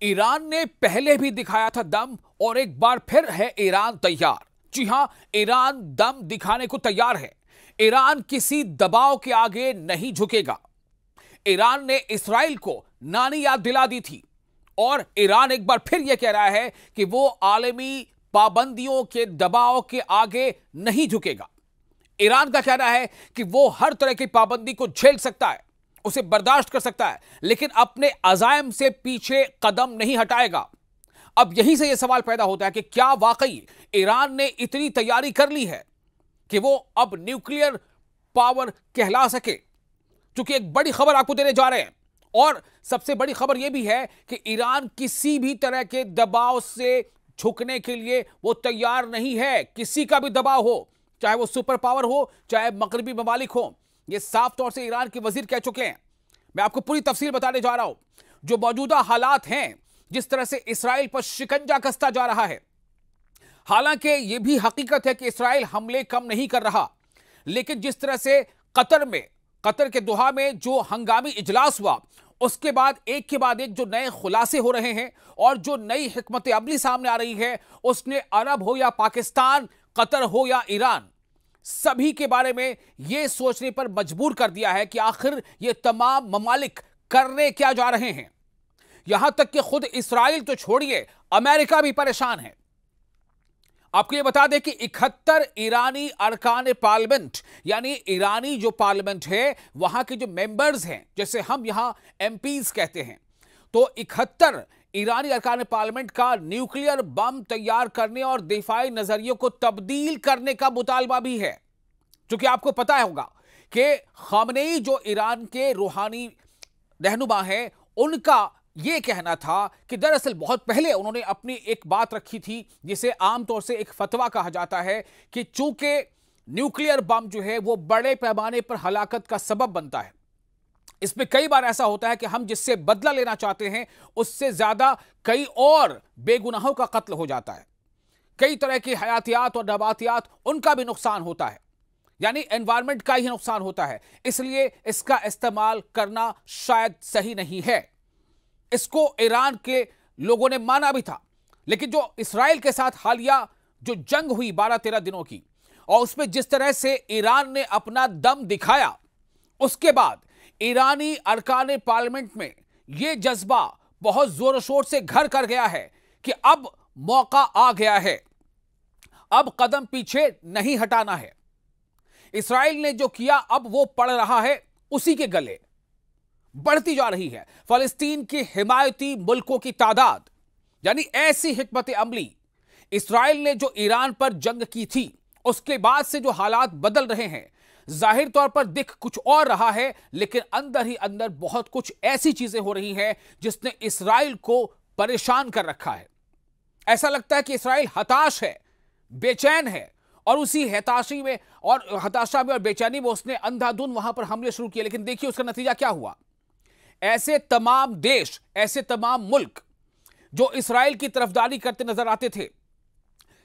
Iran ने पहले भी दिखाया था दम और एक बार फिर है ईरान तैयार। जी हां, ईरान दम दिखाने को तैयार है। ईरान किसी दबाव के आगे नहीं झुकेगा। ईरान ने इस्राइल को नानी याद दिला दी थी और ईरान एक बार फिर यह कह रहा है कि वो आलमी पाबंदियों के दबाव के आगे नहीं झुकेगा। ईरान का कहना है कि वो हर तरह की पाबंदी को झेल सकता है, उसे बर्दाश्त कर सकता है, लेकिन अपने अज़ाइम से पीछे कदम नहीं हटाएगा। अब यहीं से यह सवाल पैदा होता है कि क्या वाकई ईरान ने इतनी तैयारी कर ली है कि वो अब न्यूक्लियर पावर कहला सके? क्योंकि एक बड़ी खबर आपको देने जा रहे हैं और सबसे बड़ी खबर यह भी है कि ईरान किसी भी तरह के दबाव से झुकने के लिए वो तैयार नहीं है। किसी का भी दबाव हो, चाहे वो सुपर पावर हो, चाहे मगरबी ममालिक हो, ये साफ तौर से ईरान के वजीर कह चुके हैं। मैं आपको पूरी तफसील बताने जा रहा हूं। जो मौजूदा हालात हैं, जिस तरह से इस्राइल पर शिकंजा कसता जा रहा है, हालांकि यह भी हकीकत है कि इस्राइल हमले कम नहीं कर रहा, लेकिन जिस तरह से कतर के दोहा में जो हंगामी इजलास हुआ, उसके बाद एक जो नए खुलासे हो रहे हैं और जो नई हिकमत अमली सामने आ रही है, उसने अरब हो या पाकिस्तान, कतर हो या ईरान, सभी के बारे में यह सोचने पर मजबूर कर दिया है कि आखिर ये तमाम ममालिक करने क्या जा रहे हैं। यहां तक कि खुद इस्राइल तो छोड़िए, अमेरिका भी परेशान है। आपको यह बता दें कि 71 ईरानी अरकान पार्लियामेंट, यानी ईरानी जो पार्लियामेंट है, वहां के जो मेंबर्स हैं, जैसे हम यहां एमपीज कहते हैं, तो 71 ईरानी अरकान पार्लियामेंट का न्यूक्लियर बम तैयार करने और दिफाई नजरियों को तब्दील करने का मुतालबा भी है। क्योंकि आपको पता होगा कि खामनेई जो ईरान के रूहानी रहनुमा हैं, उनका यह कहना था कि दरअसल बहुत पहले उन्होंने अपनी एक बात रखी थी, जिसे आमतौर से एक फतवा कहा जाता है कि चूंकि न्यूक्लियर बम जो है वो बड़े पैमाने पर हलाकत का सबब बनता है। इसमें कई बार ऐसा होता है कि हम जिससे बदला लेना चाहते हैं, उससे ज्यादा कई और बेगुनाहों का कत्ल हो जाता है। कई तरह की हयातियात और नबातियात, उनका भी नुकसान होता है, यानी एनवायरमेंट का ही नुकसान होता है। इसलिए इसका इस्तेमाल करना शायद सही नहीं है। इसको ईरान के लोगों ने माना भी था, लेकिन जो इस्राइल के साथ हालिया जो जंग हुई 12-13 दिनों की, और उसमें जिस तरह से ईरान ने अपना दम दिखाया, उसके बाद ईरानी अरकान पार्लियामेंट में यह जज्बा बहुत जोर शोर से घर कर गया है कि अब मौका आ गया है, अब कदम पीछे नहीं हटाना है। इस्राइल ने जो किया, अब वो पड़ रहा है उसी के गले। बढ़ती जा रही है फलस्तीन की हिमायती मुल्कों की तादाद, यानी ऐसी हिकमत अमली। इस्राइल ने जो ईरान पर जंग की थी, उसके बाद से जो हालात बदल रहे हैं, जाहिर तौर पर दिख कुछ और रहा है, लेकिन अंदर ही अंदर बहुत कुछ ऐसी चीजें हो रही हैं जिसने इस्राइल को परेशान कर रखा है। ऐसा लगता है कि इस्राइल हताश है, बेचैन है, और उसी हताशा में और बेचैनी में उसने अंधाधुंध वहां पर हमले शुरू किए। लेकिन देखिए उसका नतीजा क्या हुआ। ऐसे तमाम देश, ऐसे तमाम मुल्क जो इस्राइल की तरफदारी करते नजर आते थे,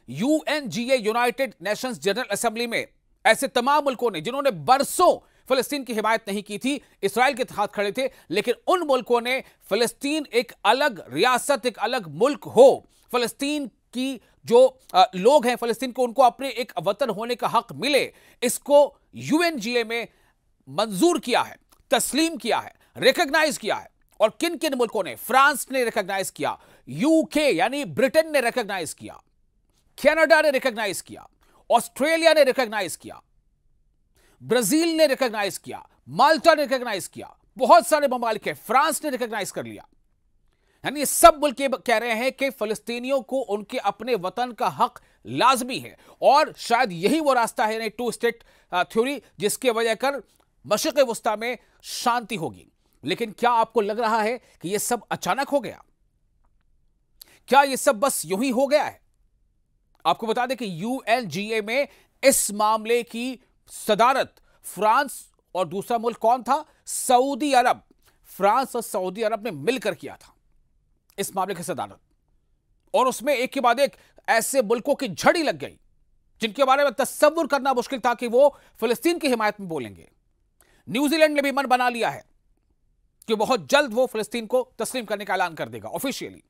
UNGA, United Nations general assembly में ऐसे तमाम मुल्कों ने, जिन्होंने बरसों फिलिस्तीन की हिमायत नहीं की थी, इस्राइल के साथ खड़े थे, लेकिन उन मुल्कों ने फिलिस्तीन एक अलग रियासत, एक अलग मुल्क हो, फिलिस्तीन की जो लोग हैं फिलिस्तीन को, उनको अपने एक वतन होने का हक मिले, इसको यूएनजीए में मंजूर किया है, तस्लीम किया है, रिकॉग्नाइज किया है। और किन किन मुल्कों ने? फ्रांस ने रिकॉग्नाइज किया, यूके यानी ब्रिटेन ने रिकॉग्नाइज किया, कनाडा ने रिकॉग्नाइज किया, ऑस्ट्रेलिया ने रिकॉग्नाइज किया, ब्राजील ने रिकॉग्नाइज किया, माल्टा ने रिकॉग्नाइज किया, बहुत सारे ममालिक हैं, फ्रांस ने रिकॉग्नाइज कर लिया। यानी सब मुल्क कह रहे हैं कि फलस्तीनियों को उनके अपने वतन का हक लाजमी है, और शायद यही वो रास्ता है, यानी 2 स्टेट थ्योरी, जिसके वजह कर मशरिक़ वस्ता में शांति होगी। लेकिन क्या आपको लग रहा है कि यह सब अचानक हो गया? क्या यह सब बस यूं ही हो गया है? आपको बता दें कि यूएनजीए में इस मामले की सदारत फ्रांस और दूसरा मुल्क कौन था? सऊदी अरब। फ्रांस और सऊदी अरब ने मिलकर किया था इस मामले की सदारत, और उसमें एक के बाद एक ऐसे मुल्कों की झड़ी लग गई जिनके बारे में तस्वुर करना मुश्किल था कि वो फिलिस्तीन की हिमायत में बोलेंगे। न्यूजीलैंड ने भी मन बना लिया है, कि बहुत जल्द वो फिलिस्तीन को तस्लीम करने का ऐलान कर देगा ऑफिशियली।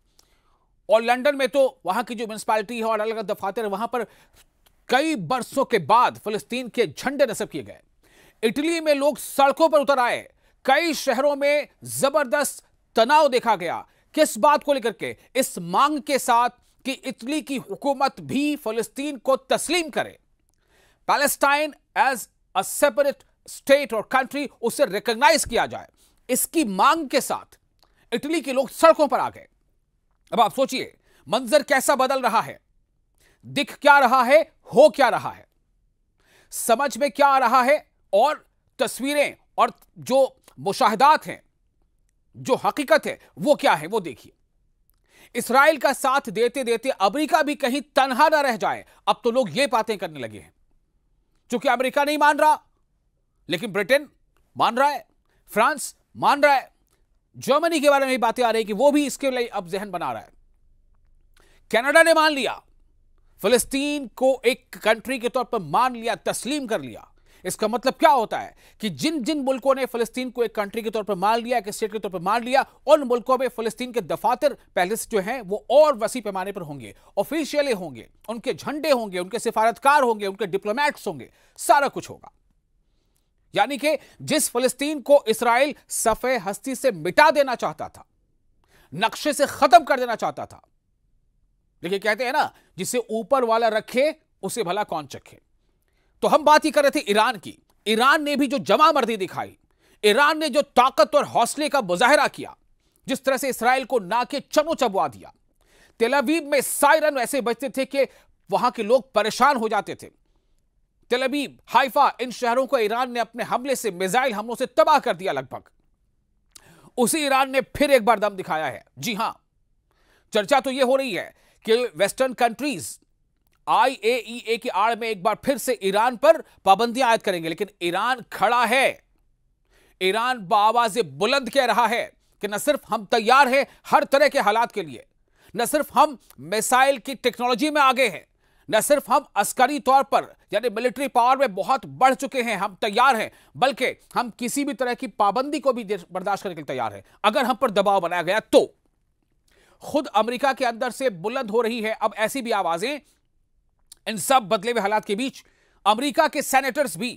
और लंदन में तो वहां की जो म्युनिसिपैलिटी है और अलग अलग दफातर है, वहां पर कई बरसों के बाद फिलिस्तीन के झंडे नस्ब किए गए। इटली में लोग सड़कों पर उतर आए। कई शहरों में जबरदस्त तनाव देखा गया। किस बात को लेकर के? इस मांग के साथ कि इटली की हुकूमत भी फिलिस्तीन को तस्लीम करे, Palestine as a separate state और कंट्री, उसे रिकॉग्नाइज किया जाए। इसकी मांग के साथ इटली के लोग सड़कों पर आ गए। अब आप सोचिए मंजर कैसा बदल रहा है, दिख क्या रहा है, हो क्या रहा है, समझ में क्या आ रहा है, और तस्वीरें और जो मुशाहिदात हैं, जो हकीकत है वो क्या है, वो देखिए। इस्राएल का साथ देते देते अमेरिका भी कहीं तन्हा ना रह जाए। अब तो लोग ये बातें करने लगे हैं। क्योंकि अमेरिका नहीं मान रहा, लेकिन ब्रिटेन मान रहा है, फ्रांस मान रहा है, जर्मनी के बारे में भी बातें आ रही कि वो भी इसके लिए अब जहन बना रहा है। कनाडा ने मान लिया, फिलिस्तीन को एक कंट्री के तौर पर मान लिया, तस्लीम कर लिया। इसका मतलब क्या होता है कि जिन जिन मुल्कों ने फिलिस्तीन को एक कंट्री के तौर पर मान लिया, एक स्टेट के तौर पर मान लिया, उन मुल्कों में फिलिस्तीन के दफातर पहले से जो हैं वो और वसी पैमाने पर होंगे, ऑफिशियली होंगे, उनके झंडे होंगे, उनके सिफारतकार होंगे, उनके डिप्लोमैट्स होंगे, सारा कुछ होगा। यानी कि जिस फिलिस्तीन को इस्राएल सफ़े हस्ती से मिटा देना चाहता था, नक्शे से खत्म कर देना चाहता था, लेकिन कहते हैं ना, जिसे ऊपर वाला रखे उसे भला कौन चखे। तो हम बात ही कर रहे थे ईरान की। ईरान ने भी जो जमामर्दी दिखाई, ईरान ने जो ताकत और हौसले का मुजाहिरा किया, जिस तरह से इस्राएल को ना के चनो चबवा दिया। तेल अवीव में सायरन ऐसे बजते थे कि वहां के लोग परेशान हो जाते थे। तेल अवीव, हाइफा, इन शहरों को ईरान ने अपने हमले से, मिसाइल हमलों से तबाह कर दिया लगभग। उसी ईरान ने फिर एक बार दम दिखाया है। जी हां, चर्चा तो यह हो रही है कि वेस्टर्न कंट्रीज IAEA की आड़ में एक बार फिर से ईरान पर पाबंदियां आयद करेंगे, लेकिन ईरान खड़ा है। ईरान बाआवाज़ बुलंद कह रहा है कि न सिर्फ हम तैयार हैं हर तरह के हालात के लिए, न सिर्फ हम मिसाइल की टेक्नोलॉजी में आगे हैं, न सिर्फ हम अस्करी तौर पर यानी मिलिट्री पावर में बहुत बढ़ चुके हैं, हम तैयार हैं, बल्कि हम किसी भी तरह की पाबंदी को भी बर्दाश्त करने के लिए तैयार हैं अगर हम पर दबाव बनाया गया तो। खुद अमेरिका के अंदर से बुलंद हो रही है अब ऐसी भी आवाजें। इन सब बदले हुए हालात के बीच अमेरिका के सेनेटर्स भी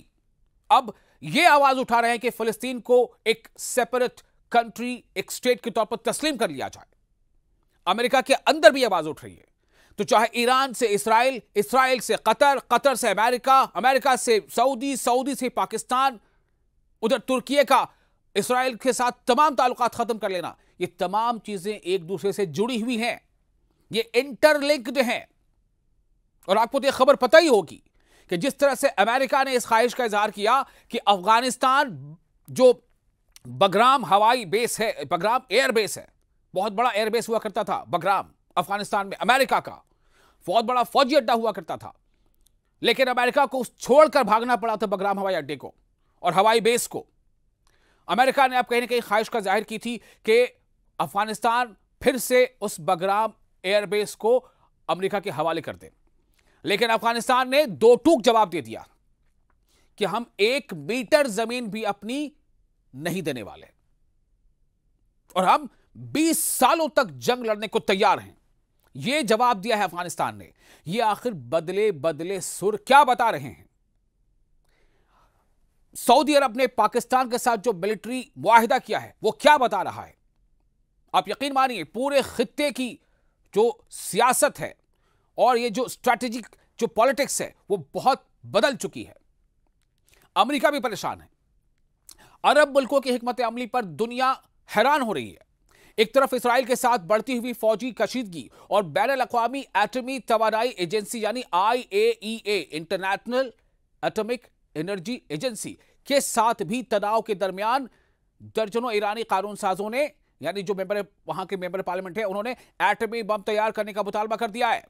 अब यह आवाज उठा रहे हैं कि फिलिस्तीन को एक सेपरेट कंट्री, एक स्टेट के तौर पर तस्लीम कर लिया जाए। अमेरिका के अंदर भी आवाज उठ रही है। तो चाहे ईरान से इस्राएल, इस्राएल से कतर, कतर से अमेरिका, अमेरिका से सऊदी, सऊदी से पाकिस्तान, उधर तुर्की का इस्राएल के साथ तमाम ताल्लुकात खत्म कर लेना, ये तमाम चीजें एक दूसरे से जुड़ी हुई हैं, ये इंटरलिंक्ड हैं। और आपको तो यह खबर पता ही होगी कि जिस तरह से अमेरिका ने इस ख्वाहिश का इजहार किया कि अफगानिस्तान जो बगराम हवाई बेस है, बगराम एयर बेस है, बहुत बड़ा एयर बेस हुआ करता था बगराम अफगानिस्तान में, अमेरिका का बहुत बड़ा फौजी अड्डा हुआ करता था, लेकिन अमेरिका को उस छोड़कर भागना पड़ा था बगराम हवाई अड्डे को और हवाई बेस को। अमेरिका ने अब कहीं ना कहीं ख्वाहिश का जाहिर की थी कि अफगानिस्तान फिर से उस बगराम एयरबेस को अमेरिका के हवाले कर दे, लेकिन अफगानिस्तान ने दो टूक जवाब दे दिया कि हम 1 मीटर जमीन भी अपनी नहीं देने वाले और हम 20 सालों तक जंग लड़ने को तैयार हैं। यह जवाब दिया है अफगानिस्तान ने। यह आखिर बदले बदले सुर क्या बता रहे हैं? सऊदी अरब ने पाकिस्तान के साथ जो मिलिट्री मुआहिदा किया है वो क्या बता रहा है? आप यकीन मानिए पूरे खित्ते की जो सियासत है और ये जो स्ट्रैटेजिक जो पॉलिटिक्स है वो बहुत बदल चुकी है। अमेरिका भी परेशान है। अरब मुल्कों की हिकमत अमली पर दुनिया हैरान हो रही है। एक तरफ इस्राइल के साथ बढ़ती हुई फौजी कशीदगी और बैनुल-अक़वामी एटमी तवानाई एजेंसी यानी IAEA international atomic energy agency के साथ भी तनाव के दरमियान दर्जनों ईरानी कानून साजों ने यानी जो मेंबर वहां के मेंबर पार्लियामेंट है उन्होंने एटमी बम तैयार करने का मुतालबा कर दिया है।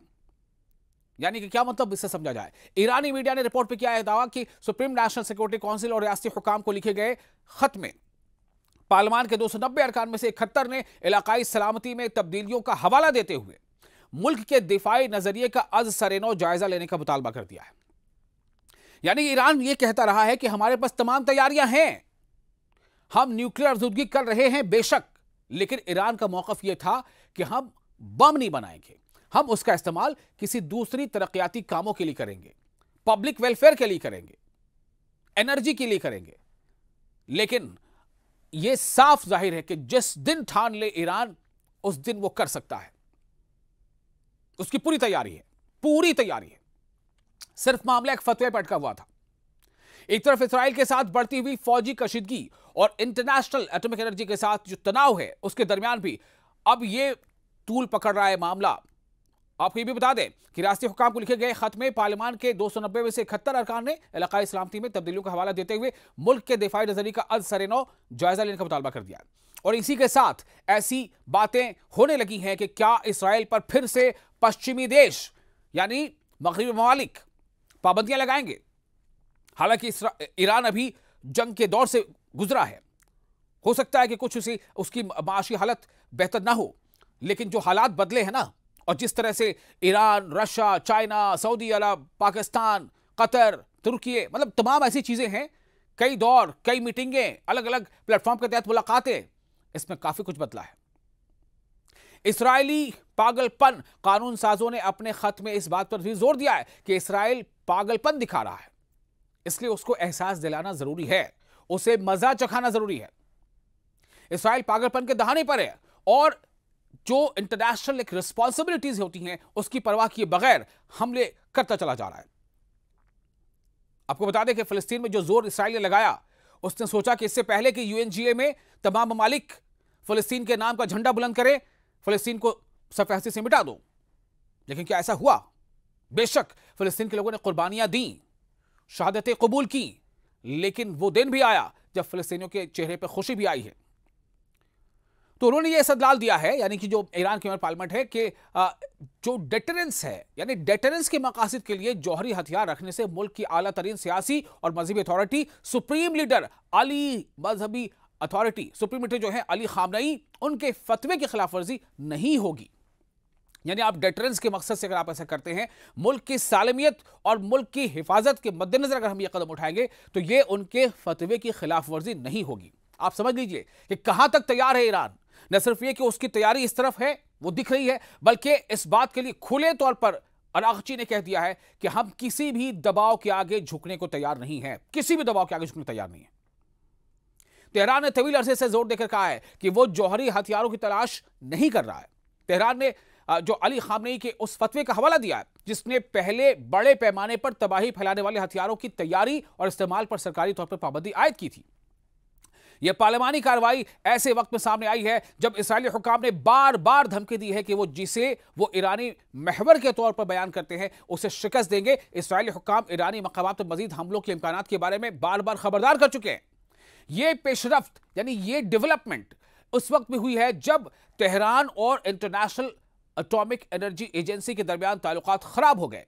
यानी कि क्या मतलब इससे समझा जाए? ईरानी मीडिया ने रिपोर्ट पे किया है दावा कि सुप्रीम नेशनल सिक्योरिटी काउंसिल और रियासती हुकाम को लिखे गए खत में पार्लियामान के 290 अरकान में से 71 ने इलाकाई सलामती में तब्दीलियों का हवाला देते हुए मुल्क के दिफाई नजरिए का अज सरेनो जायजा लेने का मुतालबा कर दिया है। यानी ईरान यह कहता रहा है कि हमारे पास तमाम तैयारियां हैं, हम न्यूक्लियर आज़ूदगी कर रहे हैं बेशक, लेकिन ईरान का मौक़िफ़ यह था कि हम बम नहीं बनाएंगे, हम उसका इस्तेमाल किसी दूसरी तरक्याती कामों के लिए करेंगे, पब्लिक वेलफेयर के लिए करेंगे, एनर्जी के लिए करेंगे। लेकिन यह साफ जाहिर है कि जिस दिन ठान ले ईरान, उस दिन वो कर सकता है। उसकी पूरी तैयारी है, पूरी तैयारी है। सिर्फ मामला एक फतवे पर अटका हुआ था। एक तरफ इस्राइल के साथ बढ़ती हुई फौजी कशीदगी और इंटरनेशनल एटॉमिक एनर्जी के साथ जो तनाव है, उसके दरमियान भी अब यह तूल पकड़ रहा है मामला। आपको ये भी बता दें कि राष्ट्रीय हुकाम को लिखे गए खत में पार्लियामान के 290 में से 71 अरकान ने इलाकाई सलामती में तब्दीलियों का हवाला देते हुए मुल्क के दिफाई नजरिए का अज़-सर-ए-नौ जायजा लेने का मुतालबा कर दिया। और इसी के साथ ऐसी बातें होने लगी हैं कि क्या इसराइल पर फिर से पश्चिमी देश यानी मगरबी ममालिक पाबंदियां लगाएंगे। हालांकि ईरान अभी जंग के दौर से गुजरा है, हो सकता है कि कुछ उसकी माशी हालत बेहतर ना हो, लेकिन जो हालात बदले हैं ना, और जिस तरह से ईरान, रशिया, चाइना, सऊदी अरब, पाकिस्तान, कतर, तुर्की, मतलब तमाम ऐसी चीजें हैं, कई दौर, कई मीटिंगें, अलग अलग प्लेटफॉर्म के तहत मुलाकातें, इसमें काफी कुछ बदला है। इस्राएली पागलपन कानून साजों ने अपने खत में इस बात पर भी जोर दिया है कि इस्राएल पागलपन दिखा रहा है, इसलिए उसको एहसास दिलाना जरूरी है, उसे मजा चखाना जरूरी है। इस्राएल पागलपन के दहाने पर है और जो इंटरनेशनल एक रिस्पॉन्सिबिलिटीज होती हैं, उसकी परवाह किए बगैर हमले करता चला जा रहा है। आपको बता दें कि फिलिस्तीन में जो जोर इस्राएल ने लगाया, उसने सोचा कि इससे पहले कि यूएनजीए में तमाम ममालिक फिलिस्तीन के नाम का झंडा बुलंद करें, फिलिस्तीन को सफ़े हस्ती से मिटा दो। लेकिन क्या ऐसा हुआ? बेशक फिलिस्तीन के लोगों ने कुर्बानियां दी, शहादतें कबूल की, लेकिन वो दिन भी आया जब फिलिस्तीनियों के चेहरे पर खुशी भी आई है। तो उन्होंने ये इस्तदलाल दिया है, यानी कि जो ईरान की पार्लियामेंट है, कि जो डेटरेंस है, यानी डेटरेंस के मकासद के लिए जौहरी हथियार रखने से मुल्क की आला तरीन सियासी और मजहबी अथॉरिटी सुप्रीम लीडर अली मजहबी अथॉरिटी सुप्रीम लीडर जो है अली खामनई, उनके फतवे की खिलाफ वर्जी नहीं होगी। यानी आप डेटरेंस के मकसद से अगर आप ऐसा करते हैं, मुल्क की सालमियत और मुल्क की हिफाजत के मद्देनजर अगर हम ये कदम उठाएंगे, तो ये उनके फतवे की खिलाफ वर्जी नहीं होगी। आप समझ लीजिए कि कहां तक तैयार है ईरान। न सिर्फ ये कि उसकी तैयारी इस तरफ है, वो दिख रही है, बल्कि इस बात के लिए खुले तौर पर अरागची ने कह दिया है कि हम किसी भी दबाव के आगे झुकने को तैयार नहीं है, किसी भी दबाव के आगे झुकने तैयार नहीं है। तेहरान ने तवील अरसे से जोर देकर कहा है कि वो जौहरी हथियारों की तलाश नहीं कर रहा है। तेहरान ने जो अली खामनेई के उस फतवे का हवाला दिया है, जिसने पहले बड़े पैमाने पर तबाही फैलाने वाले हथियारों की तैयारी और इस्तेमाल पर सरकारी तौर पर पाबंदी आयद की थी। यह पार्लियामानी कार्रवाई ऐसे वक्त में सामने आई है जब इस्राएली हुकाम ने बार बार धमकी दी है कि वो जिसे वो ईरानी महवर के तौर पर बयान करते हैं, उसे शिकस्त देंगे। इस्राएली हुकाम ईरानी मकामात पर मजीद हमलों के इम्कानात के बारे में बार बार खबरदार कर चुके हैं। ये पेशरफ्त यानी ये डेवलपमेंट उस वक्त में हुई है जब तेहरान और इंटरनेशनल एटॉमिक एनर्जी एजेंसी के दरमियान ताल्लुकात खराब हो गए।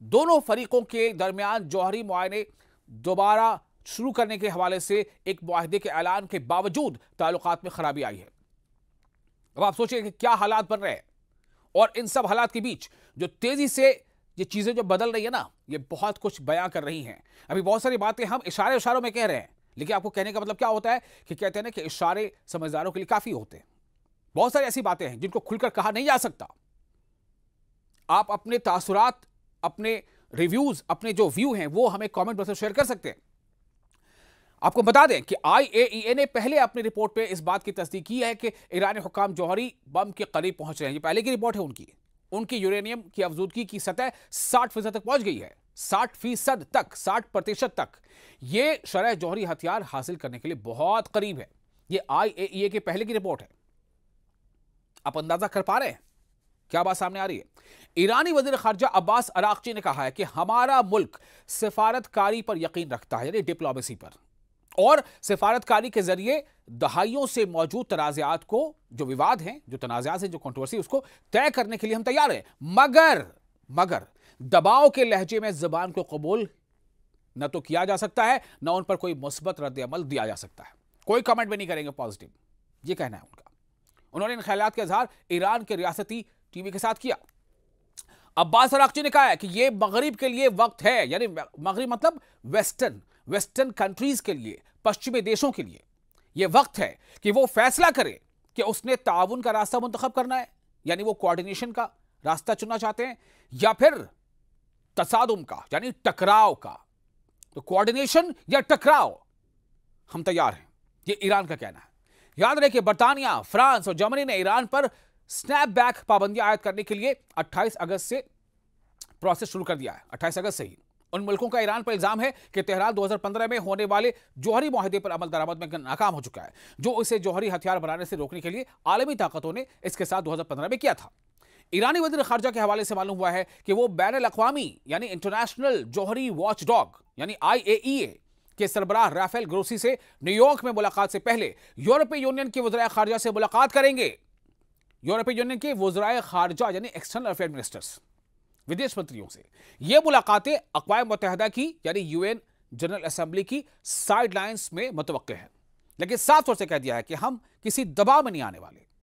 दोनों फरीकों के दरमियान जौहरी मुआयने दोबारा शुरू करने के हवाले से एक मुआहदे के ऐलान के बावजूद ताल्लुकात में खराबी आई है। अब आप सोचिए कि क्या हालात बन रहे हैं, और इन सब हालात के बीच जो तेजी से ये चीजें जो बदल रही है ना, ये बहुत कुछ बयां कर रही हैं। अभी बहुत सारी बातें हम इशारों में कह रहे हैं, लेकिन आपको कहने का मतलब क्या होता है कि कहते हैं ना कि इशारे समझदारों के लिए काफी होते हैं। बहुत सारी ऐसी बातें हैं जिनको खुलकर कहा नहीं जा सकता। आप अपने तासुरात, अपने रिव्यूज, अपने जो व्यू हैं, वो हमें कमेंट बॉक्स में शेयर कर सकते हैं। आपको बता दें कि IAEA ने पहले अपनी रिपोर्ट पे इस बात की तस्दीक की है कि ईरानी हुकाम जौहरी बम के करीब पहुंच रहे हैं। ये पहले की रिपोर्ट है उनकी यूरेनियम की अफजूदगी की सतह 60% तक पहुंच गई है, 60% तक, 60% तक। ये शरह जौहरी हथियार हासिल करने के लिए बहुत करीब है। ये IAEA के पहले की रिपोर्ट है। आप अंदाजा कर पा रहे हैं क्या बात सामने आ रही है? ईरानी वजीर खारजा अब्बास अरागची ने कहा है कि हमारा मुल्क सिफारतकारी पर यकीन रखता है, यानी डिप्लोमेसी पर, और सिफारतकारी के जरिए दहाइयों से मौजूद तनाज़ात को, जो विवाद हैं, जो तनाज़ात हैं, जो कंट्रोवर्सी, उसको तय करने के लिए हम तैयार हैं। मगर दबाव के लहजे में ज़बान को कबूल न तो किया जा सकता है, न उन पर कोई मुस्बत रद्द अमल दिया जा सकता है। कोई कमेंट भी नहीं करेंगे पॉजिटिव, ये कहना है उनका। उन्होंने इन ख्यालात का इजहार ईरान के रियासती टीवी के साथ किया। अब्बास अरागची ने कहा है कि यह मगरिब के लिए वक्त है, यानी मगरिब मतलब वेस्टर्न कंट्रीज के लिए, पश्चिमी देशों के लिए यह वक्त है कि वो फैसला करे कि उसने ताउन का रास्ता मुंतखब करना है, यानी वो कोऑर्डिनेशन का रास्ता चुनना चाहते हैं, या फिर तसादुम का यानी टकराव का। तो कोऑर्डिनेशन या टकराव, हम तैयार हैं, ये ईरान का कहना है। याद रहे कि बर्तानिया, फ्रांस और जर्मनी ने ईरान पर स्नैपबैक पाबंदियां आयद करने के लिए 28 अगस्त से प्रोसेस शुरू कर दिया है। 28 अगस्त से ही उन मुल्कों का ईरान पर इल्जाम है कि तेहरान 2015 में होने वाले जौहरी मुआहदे पर अमल दरामद में नाकाम हो चुका है, जो इसे जौहरी हथियार बनाने से रोकने के लिए आलमी ताकतों ने इसके साथ 2015 में किया था। ईरानी वज़ीर खारजा के हवाले से मालूम हुआ है कि वो बैनुल-अक़वामी यानी इंटरनेशनल जौहरी वॉचडॉग यानी IAEA के सरबराह राफेल ग्रोसी से न्यूयॉर्क में मुलाकात से पहले यूरोपीय यूनियन के वज़ीर खारजा से मुलाकात करेंगे। यूरोपीय यूनियन के वज़ीर खारजा यानी एक्सटर्नल अफेयर मिनिस्टर्स, विदेश मंत्रियों से ये मुलाकातें अक़वाम मुत्तहिदा की यानी UN जनरल असेंबली की साइडलाइंस में मुतवक्के है, लेकिन साफ तौर से कह दिया है कि हम किसी दबाव में नहीं आने वाले।